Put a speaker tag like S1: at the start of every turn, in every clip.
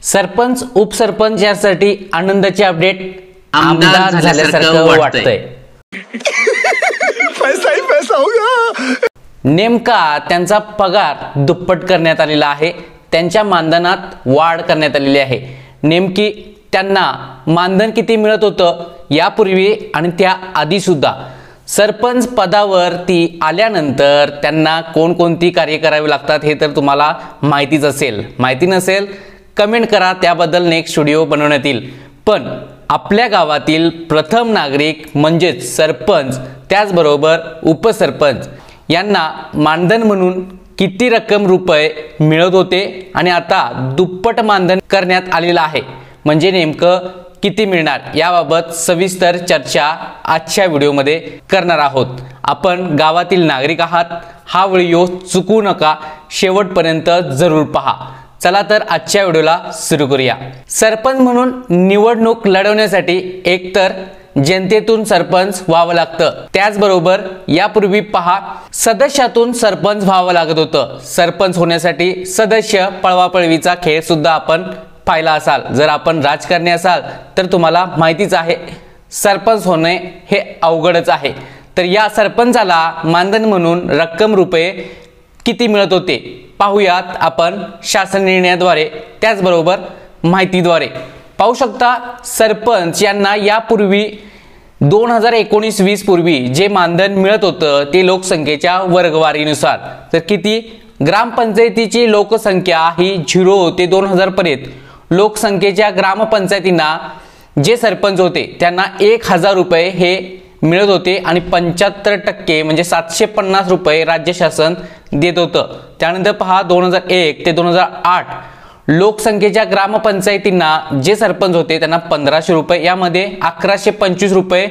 S1: सरपंच उपसरपंच यासाठी आनंदाची अपडेट आमदार झाल्यासारखं वाटतंय।
S2: पैसा ही पैसा होगा।
S1: नेमका त्यांचा पगार दुप्पट करण्यात आलेला आहे, त्यांच्या मानधनात वाढ करण्यात आलेली आहे। नेमकी त्यांना मानधन किती मिळत होतं यापूर्वी आणि त्या आधी सुद्धा सरपंच पदावरती आल्यानंतर त्यांना कोणकोणती कार्य करावी लागतात हे तर तुम्हाला माहितीच असेल। माहिती नसेल कमेंट करा, त्याबद्दल नेक्स्ट व्हिडिओ बनवण्यात येईल। पण आपल्या गावातील प्रथम नागरिक म्हणजेच सरपंच त्याचबरोबर उपसरपंच यांना मानधन म्हणून किती रक्कम रुपये मिळत होते आणि आता दुप्पट मानधन करण्यात आलेलं आहे, म्हणजे नेमकं किती मिळणार याबाबत सविस्तर चर्चा आजच्या व्हिडिओमध्ये करणार आहोत। आपण गावातील नागरिक आहात, हा व्हिडिओ चुकू नका, शेवटपर्यंत जरूर पहा। चला तर आजच्या व्हिडिओला सुरू करूया। सरपंच म्हणून निवडणूक लढवण्यासाठी एकतर जनतेतून सरपंच व्हावं लागतं, त्याचबरोबर यापूर्वी पहा सदस्यातून सरपंच व्हावं लागत होतं। सरपंच होण्यासाठी सदस्य पळवापळवीचा खेळ सुद्धा आपण पाहिला असाल। जर आपण राजकारणी असाल तर तुम्हाला माहितीच आहे सरपंच होणे हे अवघडच आहे। तर या सरपंचाला मानधन म्हणून रक्कम रुपये किती मिळत होते पाहूयात आपण शासन निर्णयाद्वारे, त्याचबरोबर माहितीद्वारे। पाहू शकता सरपंच यांना यापूर्वी 2019-20 पूर्वी जे मानधन मिळत होतं ते लोकसंख्येच्या वर्गवारीनुसार, तर किती ग्रामपंचायतीची लोकसंख्या ही 0 ते 2000 पर्यंत लोकसंख्येच्या ग्रामपंचायतींना जे सरपंच होते त्यांना 1000 रुपये हे मिळत होते आणि 75% म्हणजे 750 रुपये राज्य शासन देत होतं। त्यानंतर पहा 2001 ते 2008 लोकसंख्येच्या ग्रामपंचायतींना जे सरपंच होते त्यांना 1500 रुपये, यामध्ये 1125 रुपये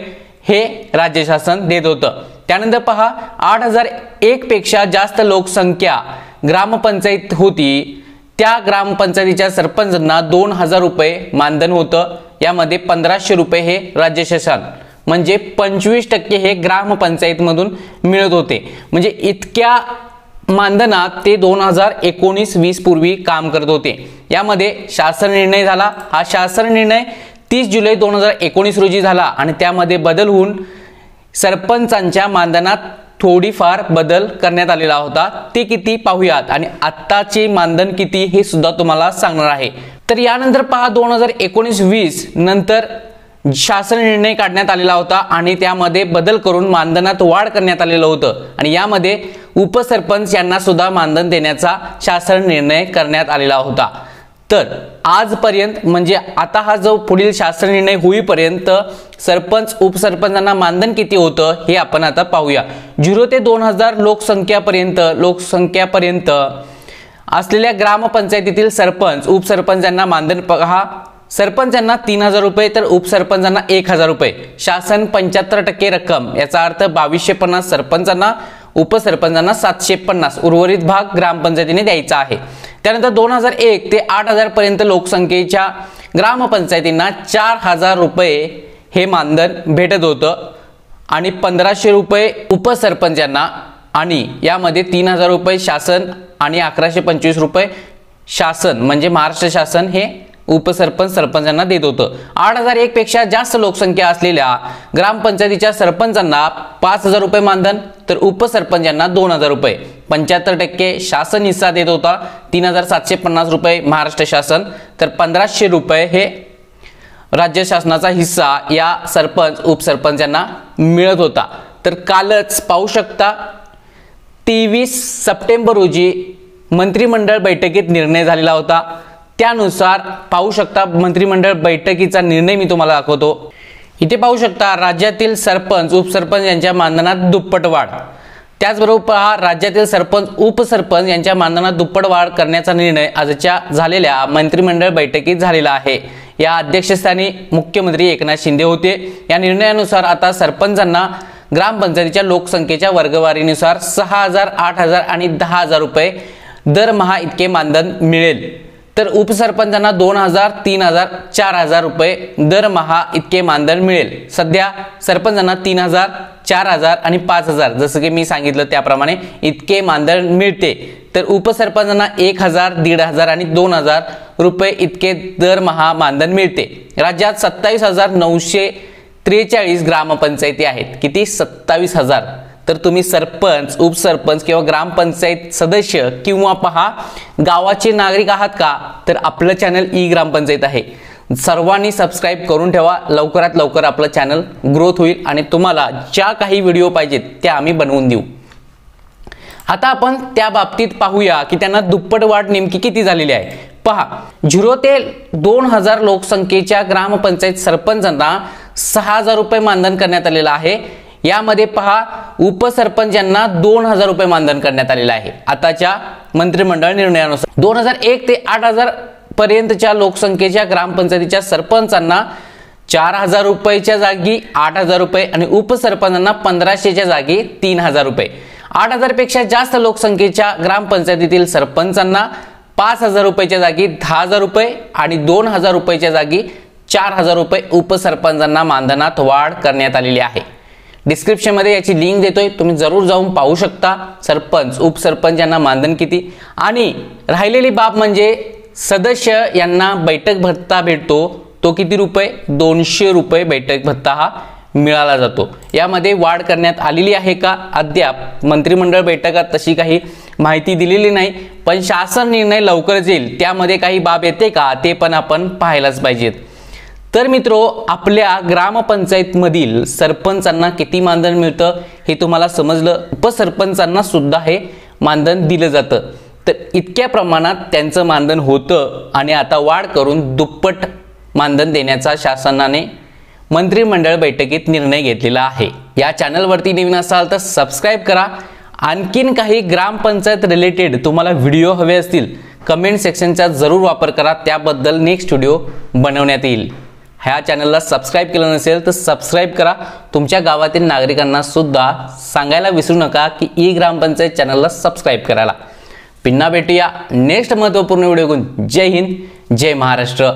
S1: हे राज्य शासन देत होतं। त्यानंतर पहा 8001 पेक्षा जास्त लोकसंख्या ग्रामपंचायत होती त्या ग्रामपंचायतीच्या सरपंचांना 2000 रुपये मानधन होतं, यामध्ये 1500 रुपये हे राज्य शासन म्हणजे 25% हे ग्रामपंचायतीमधून मिळत होते। म्हणजे इतक्या मानधनात ते 2019-20 पूर्वी काम करत होते। यामध्ये शासन निर्णय झाला, हा शासन निर्णय 30 जुलै 2019 रोजी झाला आणि त्यामध्ये बदल होऊन सरपंचांच्या मानधनात थोडीफार बदल करण्यात आलेला होता। ते किती पाहूयात आणि आत्ताचे मानधन किती हे सुद्धा तुम्हाला सांगणार आहे। तर यानंतर पहा 2019-20 नंतर शासन निर्णय काढण्यात आलेला होता आणि त्यामध्ये बदल करून मानधनात वाढ करण्यात आलेलं होतं आणि यामध्ये उपसरपंच यांना सुद्धा मानधन देण्याचा शासन निर्णय करण्यात आलेला होता। तर आजपर्यंत म्हणजे आता हा जो पुढील शासन निर्णय होईपर्यंत सरपंच उपसरपंचांना मानधन किती होतं हे आपण आता पाहूया। 0 ते 2000 लोकसंख्यापर्यंत असलेल्या ग्रामपंचायतीतील सरपंच उपसरपंचांना मानधन पहा, सरपंचांना 3000 रुपये तर उपसरपंचांना 1000 रुपये, शासन 75% रक्कम, याचा अर्थ 2250 सरपंचांना, उपसरपंचांना 750, उर्वरित भाग ग्रामपंचायतीने द्यायचा आहे। त्यानंतर 2001 ते 8000 पर्यंत लोकसंख्येच्या ग्रामपंचायतींना 4000 रुपये हे मानधन भेटत होतं आणि 1500 रुपये उपसरपंचांना आणि यामध्ये 3000 रुपये शासन आणि 1125 रुपये शासन म्हणजे महाराष्ट्र शासन हे उपसरपंच सरपंचांना देत होतं। 8001 पेक्षा जास्त लोकसंख्या असलेल्या ग्रामपंचायतीच्या सरपंचांना 5000 रुपये मानधन तर उपसरपंचांना 2000 रुपये, 75% शासन हिस्सा देत होता, 3750 रुपये महाराष्ट्र शासन तर 1500 रुपये हे राज्य शासनाचा हिस्सा या सरपंच उपसरपंचांना मिळत होता। तर कालच पाहू शकता 23 सप्टेंबर रोजी मंत्रिमंडळ बैठकीत निर्णय झालेला होता। त्यानुसार पाहू शकता मंत्रिमंडळ बैठकीचा निर्णय मी तुम्हाला दाखवतो। इथे पाहू शकता राज्यातील सरपंच उपसरपंच यांच्या मानधनात दुप्पट वाढ, त्याचबरोबर पहा राज्यातील सरपंच उपसरपंच यांच्या मानधनात दुप्पट वाढ करण्याचा निर्णय आजच्या झालेल्या मंत्रिमंडळ बैठकीत झालेला आहे। या अध्यक्षस्थानी मुख्यमंत्री एकनाथ शिंदे होते। या निर्णयानुसार आता सरपंचांना ग्रामपंचायतीच्या लोकसंख्येच्या वर्गवारीनुसार 6000, 8000 आणि 10000 रुपये दरमहा इतके मानधन मिळेल। तर उपसरपंचांना 2,000, 3,000, 4,000 रुपये दरमहा इतके मानधन मिळेल। सध्या सरपंचांना 3,000, 4,000 आणि 5,000 जसं की मी सांगितलं त्याप्रमाणे इतके मानधन मिळते। तर उपसरपंचांना 1,000, 1,500 आणि 2,000 रुपये इतके दरमहा मानधन मिळते। राज्यात 27,943 ग्रामपंचायती आहेत। किती? 27,000। तर तुम्ही सरपंच, उपसरपंच किंवा ग्रामपंचायत सदस्य किंवा पहा गावाचे नागरिक आहात का? तर आपलं चॅनल ई ग्रामपंचायत आहे, सर्वांनी सबस्क्राइब करून ठेवा। लवकरात लवकर आपलं चॅनल ग्रोथ होईल आणि तुम्हाला ज्या काही व्हिडिओ पाहिजेत त्या आम्ही बनवून देऊ। आता आपण त्या बाबतीत पाहूया की त्यांना दुप्पट वाढ नेमकी किती झालेली आहे। पहा, 0 ते 2,000 लोकसंख्येच्या ग्रामपंचायत सरपंचांना 6,000 रुपये मानधन करण्यात आलेलं आहे। यामध्ये पहा उपसरपंच यांना 2,000 रुपये मानधन करण्यात आलेलं आहे आताच्या मंत्रिमंडळ निर्णयानुसार। 2001 ते 8,000 पर्यंतच्या लोकसंख्येच्या ग्रामपंचायतीच्या सरपंचांना 4,000 रुपयाच्या जागी 8,000 रुपये आणि उपसरपंचांना 1,500च्या जागी 3,000 रुपये। 8,000 पेक्षा जास्त लोकसंख्येच्या ग्रामपंचायतीतील सरपंचांना 5,000 रुपयाच्या जागी 10,000 रुपये आणि 2,000 रुपयाच्या जागी 4,000 रुपये उपसरपंचांना मानधनात वाढ करण्यात आलेली आहे। डिस्क्रिप्शन मध्ये याची लिंक देतोय, तुम्ही जरूर जाऊन पाहू शकता सरपंच, उपसरपंच यांना मानधन किती। आणि राहिलेली बाब म्हणजे सदस्य यांना बैठक भत्ता भेटतो, तो किती रुपये? 200 रुपये बैठक भत्ता हा मिळाला जातो। यामध्ये वाढ करण्यात आलेली आहे का? अद्याप मंत्रिमंडळ बैठकात तशी काही माहिती दिलेली नाही, पण शासन निर्णय लवकरच येईल, त्यामध्ये काही बाब येते का ते पण आपण पाहायलाच पाहिजेत। तर मित्रो, आपल्या ग्रामपंचायत मधील सरपंचांना किती मानधन मिळतं हे तुम्हाला समजलं। उपसरपंचांना सुद्धा हे मानधन दिलं जातं। तर इतक्या प्रमाणात त्यांचं मानधन होतं आणि आता वाढ करून दुप्पट मानधन देण्याचा शासनाने मंत्रिमंडळ बैठकीत निर्णय घेतलेला आहे। या चॅनलवरती नवीन असाल तर सबस्क्राइब करा। आणखीन काही ग्रामपंचायत रिलेटेड तुम्हाला व्हिडिओ हवे असतील कमेंट सेक्शनचा जरूर वापर करा, त्याबद्दल नेक्स्ट व्हिडिओ बनवण्यात येईल। ह्या चॅनलला सबस्क्राइब केलं नसेल तर सबस्क्राइब करा। तुमच्या गावातील नागरिकांना सुद्धा सांगायला विसरू नका की ई ग्रामपंचायत चॅनलला सबस्क्राइब करायला। पुन्हा भेटूया नेक्स्ट महत्त्वपूर्ण व्हिडिओ घेऊन। जय हिंद, जय महाराष्ट्र।